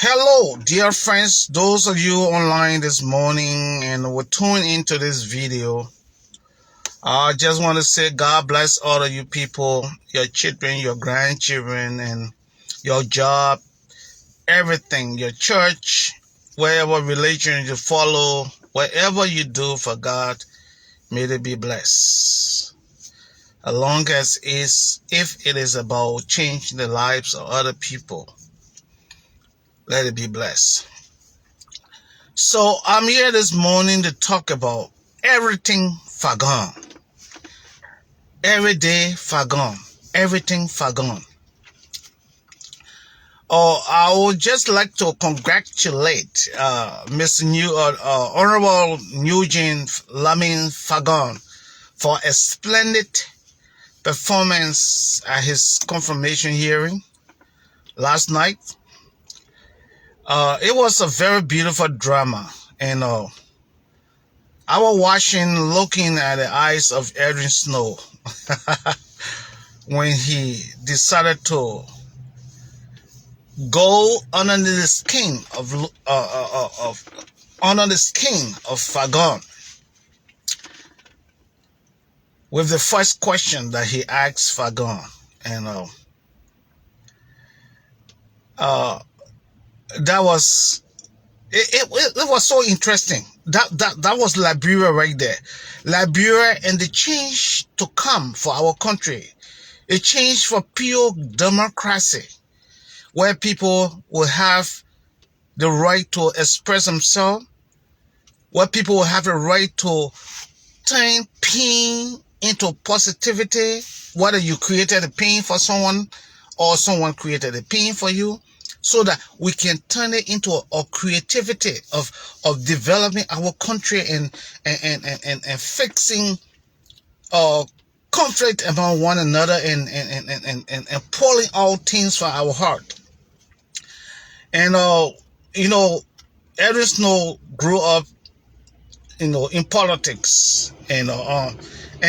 Hello, dear friends, those of you online this morning and we're tuning into this video. I just want to say God bless all of you people, your children, your grandchildren, and your job, everything, your church, wherever religion you follow, whatever you do for God, may it be blessed. As long as if it is about changing the lives of other people, let it be blessed. So I'm here this morning to talk about everything Fahngon. Every day Fahngon. Everything Fahngon. I would just like to congratulate Honorable Eugene L Fahngon for a splendid performance at his confirmation hearing last night. It was a very beautiful drama, and I was watching, looking at the eyes of Sen.Edwin Snowe when he decided to go under the skin of Fahngon with the first question that he asked Fahngon, and that was it was so interesting. That was Liberia right there. Liberia and the change to come for our country. A change for pure democracy, where people will have the right to express themselves, where people will have the right to turn pain into positivity, whether you created a pain for someone or someone created a pain for you, so that we can turn it into a creativity of developing our country and fixing conflict among one another and pulling all things from our heart. And Sen.Edwin Snowe grew up in politics, and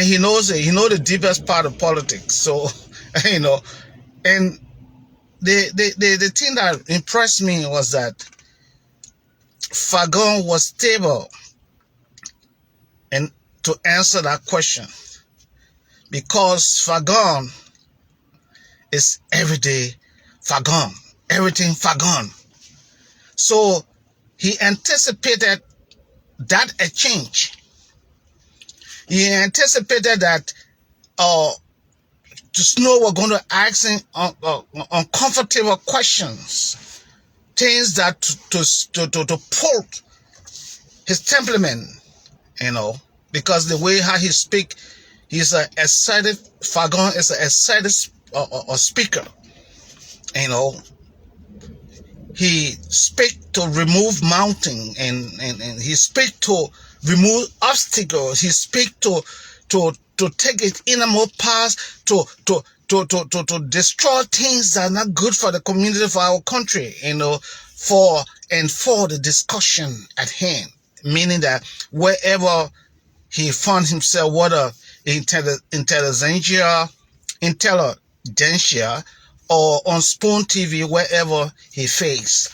he knows it. He knows the deepest part of politics. So and the thing that impressed me was that Fahngon was stable and to answer that question, because Fahngon is everyday Fahngon, everything Fahngon. So he anticipated that a change. He anticipated that Snow were going to ask him uncomfortable questions, things that to pull his temperament, because the way how he speak, he's an excited. Fahngon is an excited speaker. He speak to remove mountain, and he speak to remove obstacles. He speak to take it innermost past to destroy things that are not good for the community, for our country, for the discussion at hand. Meaning that wherever he found himself, whether intelligentsia or on Spoon TV, wherever he faced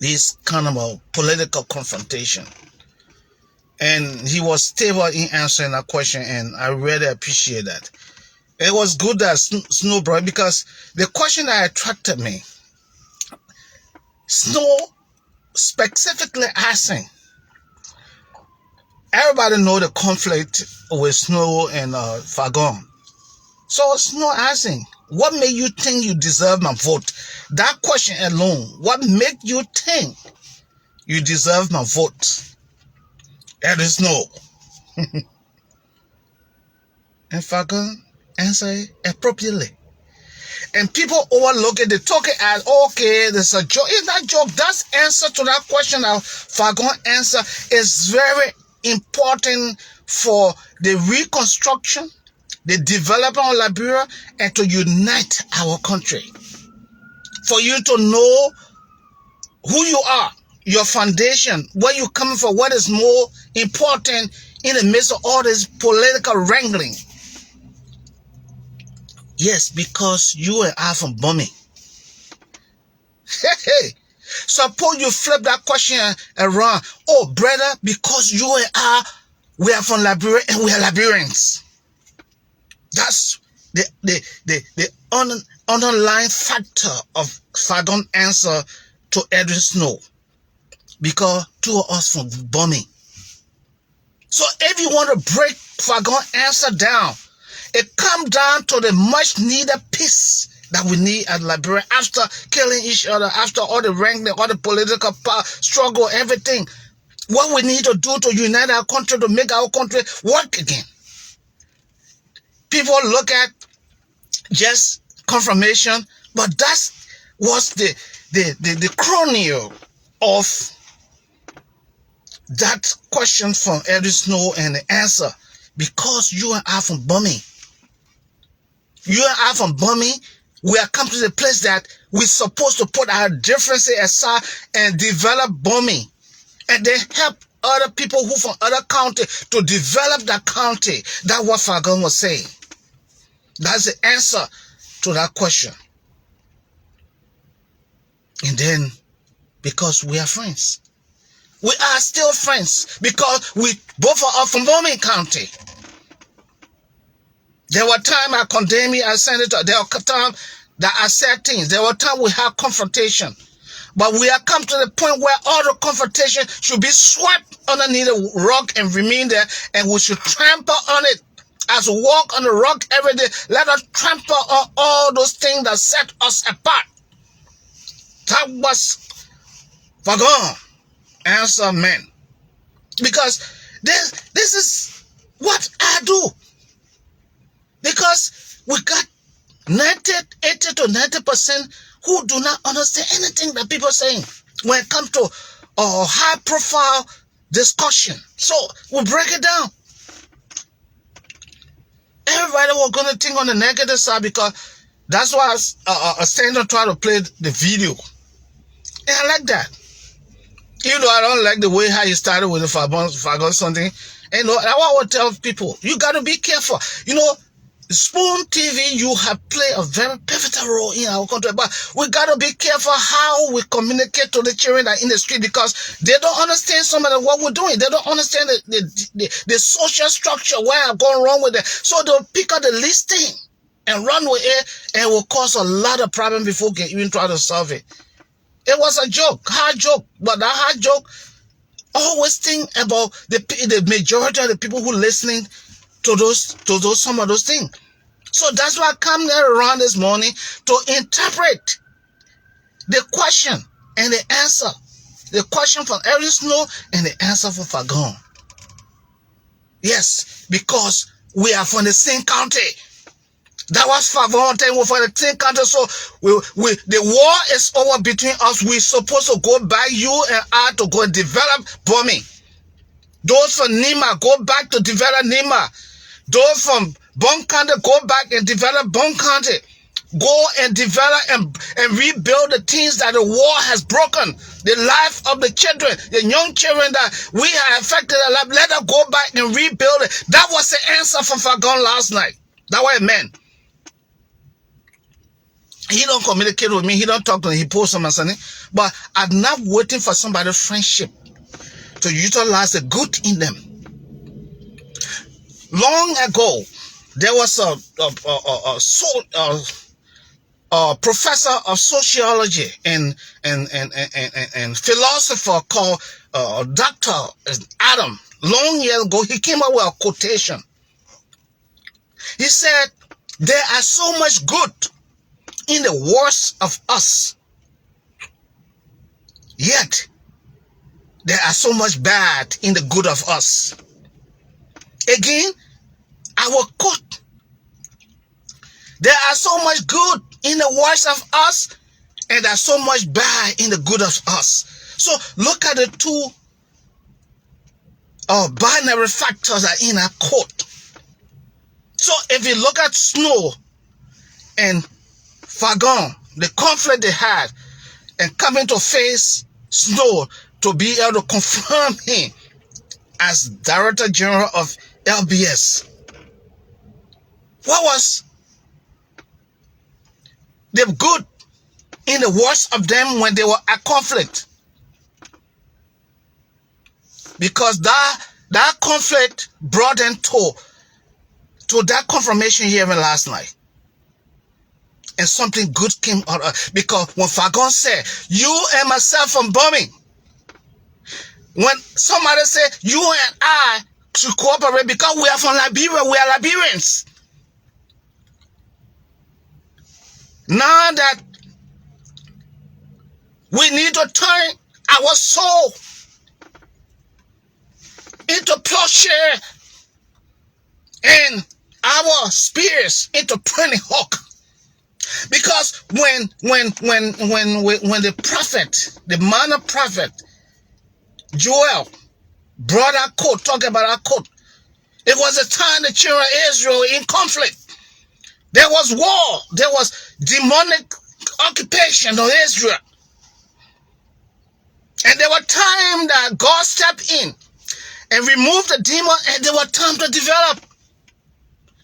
this kind of a political confrontation. And he was stable in answering that question, and I really appreciate that. It was good that Snow brought, because the question that attracted me, Snow specifically asking, everybody know the conflict with Snow and Fahngon. So Snow asking, what made you think you deserve my vote? That question alone, what made you think you deserve my vote? That is no. And Fahngon answer appropriately. And people overlook it. They talk it as, okay, there's a joke. It's not joke. That's answer to that question that Fahngon answer is very important for the reconstruction, the development of Liberia, and to unite our country. For you to know who you are, your foundation, where you're coming from, what is more important in the midst of all this political wrangling. Yes, because you and I from bombing. Hey, Suppose you flip that question around. Oh, brother, because you and I, we are from Liberia and we are Liberians. That's the underlying factor of Fahngon answer to Edwin Snowe. Because two of us from Bumi. So if you want to break Fahngon answer down, it comes down to the much needed peace that we need at Liberia after killing each other, after all the wrangling, all the political power, struggle, everything. What we need to do to unite our country, to make our country work again. People look at just confirmation, but that was the chronicle of that question from Edwin Snowe and the answer. Because you and I from Bumi. You and I from Bumi, we are come to the place that we're supposed to put our differences aside and develop Bumi. And then help other people who from other counties to develop that county. That's what Fahngon was saying. That's the answer to that question. And then, because we are friends. We are still friends because we both are from Bumi County. There were times I condemned me as senator. There were times that I said things. There were times we had confrontation. But we have come to the point where all the confrontation should be swept underneath the rug and remain there, and we should trample on it. As we walk on the rock every day, let us trample on all those things that set us apart. That was Fahngon answer men. Because this is what I do. Because we got 80 to 90% who do not understand anything that people are saying when it comes to a high profile discussion. So we break it down. Everybody was going to think on the negative side because that's why I stand and try to play the video. And I like that. Even though I don't like the way how you started with the Fahngon something. And that's what I would tell people. You got to be careful. You know, Spoon TV, you have played a very pivotal role in our country, but we got to be careful how we communicate to the children that are in the street because they don't understand some of what we're doing. They don't understand the social structure, where I'm going wrong with it. So they'll pick up the least thing and run with it, and it will cause a lot of problems before we can even try to solve it. It was a joke, hard joke, but that hard joke, always think about the majority of the people who are listening to some of those things. So that's why I come there around this morning to interpret the question and the answer. The question from Edwin Snowe and the answer from Fahngon. Yes, because we are from the same country. That was Fahngon thing. We're from the same country. So the war is over between us. We're supposed to go back, you and I, to go and develop Bumi. Those from Nima, go back to develop Nima. Those from Bon County, go back and develop Bon County. Go and develop and rebuild the things that the war has broken. The life of the children, the young children that we have affected. Let us go back and rebuild it. That was the answer from Fahngon last night. That's what it meant. He don't communicate with me. He don't talk to me. He posts on my son. But I'm not waiting for somebody's friendship to utilize the good in them. Long ago, there was a professor of sociology and philosopher called Dr. Adam. Long years ago, he came up with a quotation. He said, "There are so much good in the worst of us, yet there are so much bad in the good of us." Again, I will quote, "There are so much good in the worst of us, and there's so much bad in the good of us." So look at the two binary factors that are in a quote. So if you look at Snowe and Fahngon, the conflict they had, and coming to face Snowe to be able to confirm him as Director General of LBS. What was the good in the worst of them when they were at conflict. Because that conflict brought them to that confirmation hearing last night. And something good came out of it. Because when Fahngon said, you and myself from bombing, when somebody said, you and I should cooperate because we are from Liberia, we are Liberians. Now that we need to turn our soul into plowshare and our spears into pruning hook. Because when the prophet, the minor prophet, Joel, brought our coat, talking about our coat, it was a time the children of Israel were in conflict. There was war. There was demonic occupation of Israel. And there were times that God stepped in and removed the demon, and there were time to develop.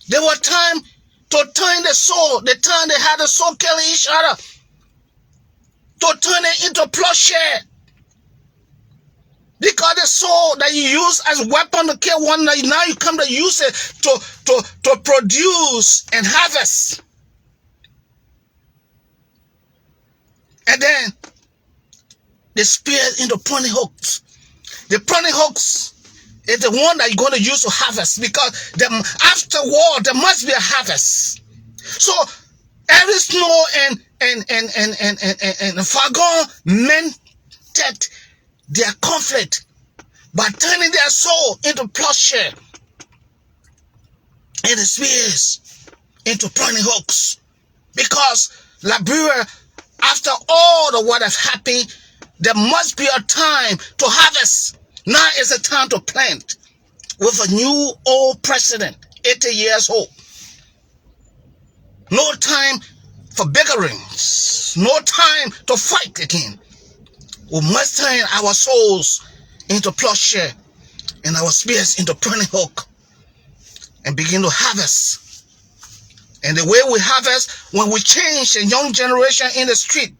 There were time to turn the soul. The time they had the soul killing each other, to turn it into plowshare. Because the soul that you use as a weapon to kill one another, now you come to use it to produce and harvest. And then the spear into pruning hooks. The pruning hooks is the one that you're going to use to harvest, because after war there must be a harvest. So every Snow and Fahngon meant that their conflict by turning their soul into plowshare and the spears into pruning hooks. Because Liberia, after all the what has happened, there must be a time to harvest. Now is a time to plant with a new old president, 80 years old. No time for bickerings. No time to fight again. We must turn our souls into plowshare and our spears into pruning hook and begin to harvest. And the way we harvest, when we change the young generation in the street,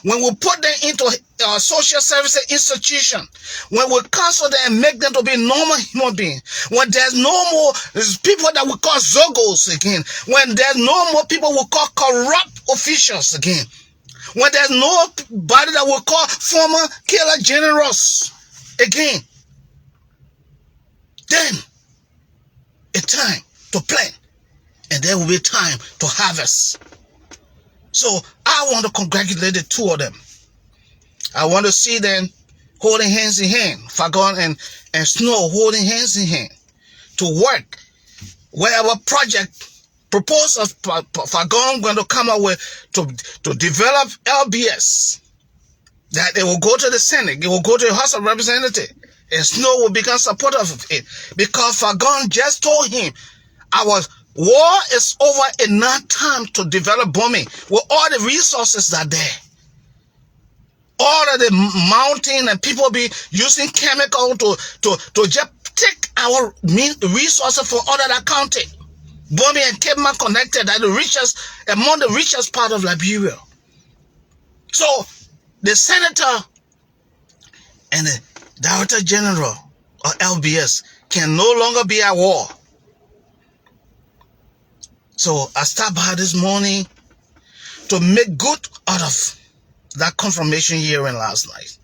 when we put them into social services institution, when we counsel them and make them to be normal human beings, when there's no more people that we call zogos again, when there's no more people we call corrupt officials again, when there's nobody that we call former killer generals again, then it's time to plant, and there will be time to harvest. So I want to congratulate the two of them. I want to see them holding hands in hand, Fahngon and Snow holding hands in hand, to work wherever project proposal Fahngon going to come up with to develop LBS, that it will go to the Senate, it will go to the House of Representatives, and Snow will become supportive of it, because Fahngon just told him, our war is over and not time to develop bombing with all the resources that are there. All of the mountain and people be using chemical to just take our resources for all of that county. Bombing and Cape Man connected are the richest, among the richest part of Liberia. So the senator and the director general of LBS can no longer be at war. So I stopped by this morning to make good out of that confirmation hearing last night,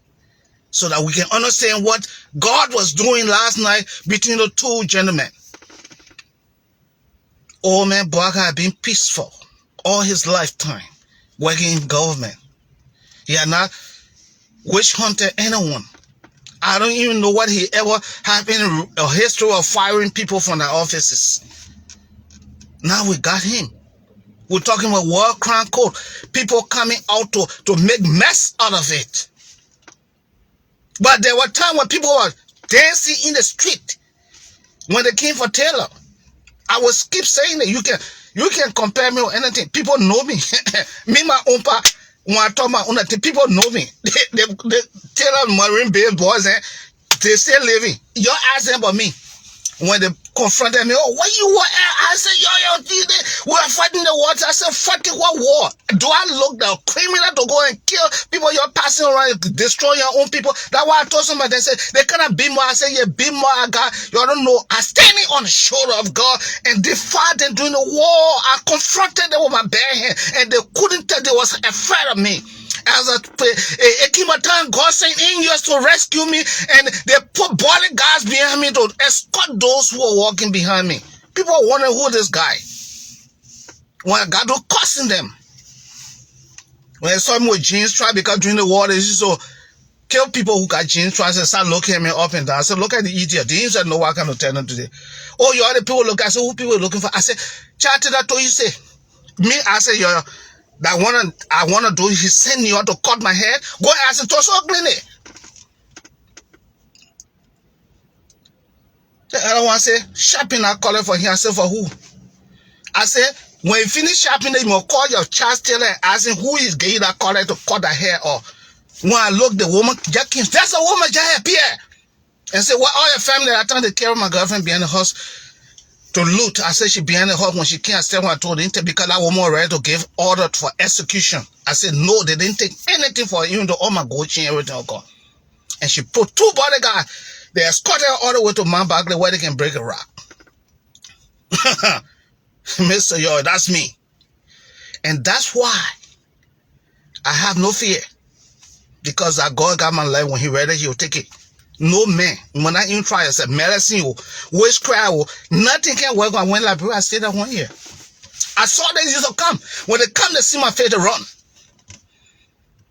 so that we can understand what God was doing last night between the two gentlemen. Old man Barker had been peaceful all his lifetime, working in government. He had not witch hunted anyone. I don't even know what he ever had in a history of firing people from their offices. Now we got him. We're talking about war crime code. People coming out to make mess out of it. But there were times when people were dancing in the street when they came for Taylor. I will keep saying that you can compare me with anything. People know me. Me, my own part, when I talk about anything, people know me. They Taylor Marine Bay boys, they still living. Your ask them about me. When the confronted me. Oh, where you were at? I said, we were fighting the water. I said, fighting what war? Do I look the criminal to go and kill people you're passing around, destroy your own people? That's why I told somebody, they said, they cannot be more. I said, yeah, be more. I got, you don't know. I standing on the shoulder of God and defied them during the war. I confronted them with my bare hand and they couldn't tell they was afraid of me. As it came a time, God sent angels to rescue me, and they put bodyguards behind me to escort those who were walking behind me. People are wondering who this guy. When I got to cussing them. When I saw him with jeans tribe, because during the war, they used to kill people who got jeans tribes and start looking at me up and down. I said, look at the idiot. The idiot know what I can tell them today. Oh, you are the people look. I said, who people are looking for? I said, chat that to you say. Me, I said, I wanna do. He send you out to cut my hair. Go ask him to so clean it. The other one say, shopping. I call it for him. I said, for who? I said, when you finish shopping, then you must call your child tailor and ask him who is getting that collar to cut the hair off. When I look, the woman, that's a woman just here. And say, well, all your family, I trying to carry my girlfriend behind the house to loot. I said she behind the house when she can't stay when I told her because that woman ready to give order for execution. I said, no, they didn't take anything for her, even though all my gold chain, everything will go. And she put 2 bodyguards. They escorted her all the way to Mount Barkley where they can break a rock. Mr. Yo, that's me. And that's why I have no fear. Because that God got my life. When he ready, he'll take it. No man. When I even try, I said, medicine, witchcraft, nothing can work. I went Liberia, I stayed there 1 year. I saw they used to come. When they come, they see my face, they run.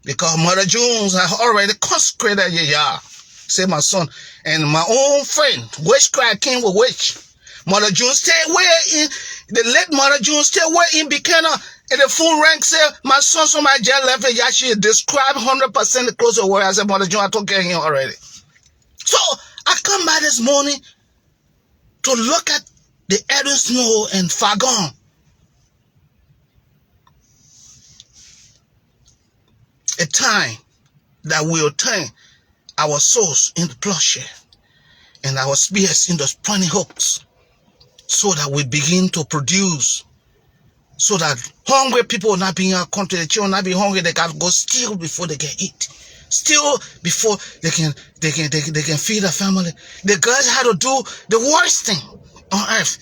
Because Mother Jones had already consecrated your say my son. And my own friend, witchcraft came with witch. Mother Jones stayed where in, the late Mother Jones stayed where in Buchanan. And the phone rang, said, my son from my jail left and Yashi described 100% the close of word. I said, Mother Jones, I took care of him already. So I come by this morning to look at the Edwin Snowe and Fahngon. A time that will turn our souls into plowshare and our spears into pointy hooks, so that we begin to produce, so that hungry people will not be in our country, the children will not be hungry, they got to go steal before they can eat. Still, before they can feed their family. The girls had to do the worst thing on earth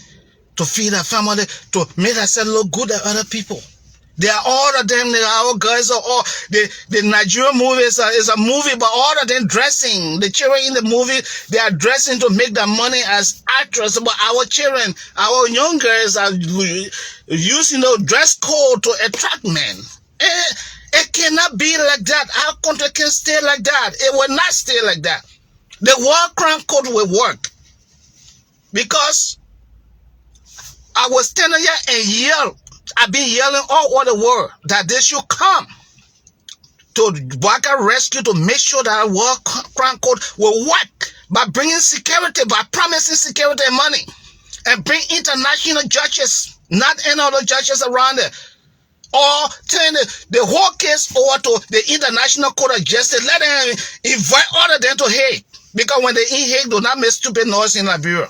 to feed their family, to make themselves look good at other people. They are all of them, they are all girls, are all the Nigerian movie is a movie, but all of them dressing. The children in the movie, they are dressing to make their money as actors. But our children, our young girls are using the dress code to attract men. It cannot be like that. Our country can stay like that. It will not stay like that. The war crime code will work. Because I was standing here and yell. I've been yelling all over the world that they should come to Waka Rescue to make sure that our war crime code will work by bringing security, by promising security and money, and bring international judges, not any other judges around there. Or turn the whole case over to the International Court of Justice. Let them invite all of them to Hague. Because when they in Hague, do not make stupid noise in Liberia.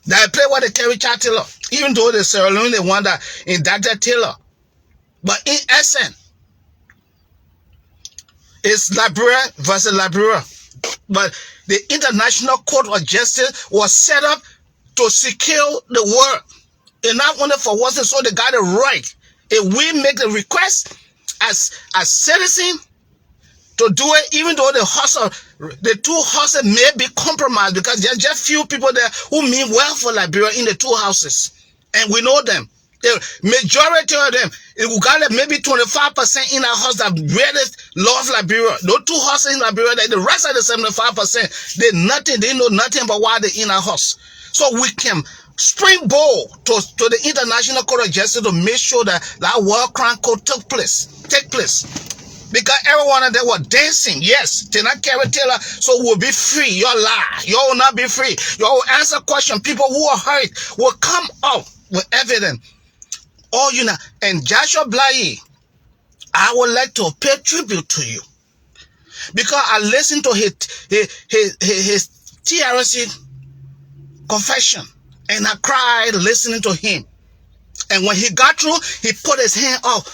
They play what they carry Chad Taylor. Even though the Sierra Leone, they want that indicted Taylor. But in essence, it's Liberia versus Liberia. But the International Court of Justice was set up to secure the world. And not only for us, so they got it right. If we make the request as citizens to do it, even though the 2 houses may be compromised, because there's just few people there who mean well for Liberia in the 2 houses. And we know them. The majority of them, Uganda, maybe 25% in our house that really love Liberia. Those 2 houses in Liberia, the rest of the 75%, they know nothing about why they're in our house. So we can springboard to the International Court of Justice to make sure that war crime code take place. Because everyone of them were dancing. Yes, they not carry Taylor, so we'll be free. You'll lie. You will not be free. You will answer questions. People who are hurt will come up with evidence. Oh, you know, and Joshua Bly, I would like to pay tribute to you. Because I listened to his TRC confession. And I cried listening to him. And when he got through, he put his hand up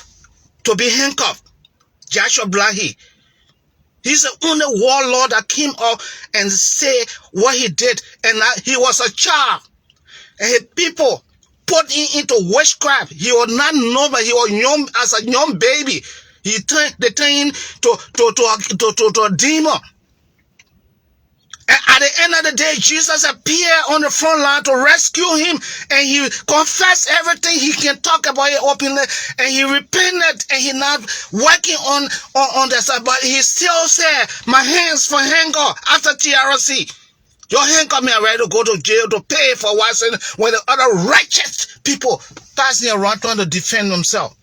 to be handcuffed. Joshua Blahi. He's the only warlord that came up and said what he did. And he was a child. And his people put him into witchcraft. He was not normal. He was young as a young baby. They turned him to a demon. And at the end of the day, Jesus appeared on the front line to rescue him. And he confessed everything. He can talk about it openly. And he repented. And he's not working on that side. But he still said, my hands for Fahngon after TRC. Your handcuff me ready to go to jail to pay for what's in when the other righteous people passing around trying to defend themselves.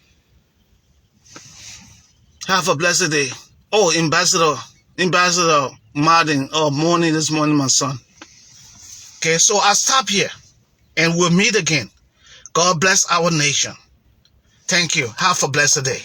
Have a blessed day. Oh, Ambassador Martin, morning this morning, my son. Okay, so I'll stop here and we'll meet again. God bless our nation. Thank you. Have a blessed day.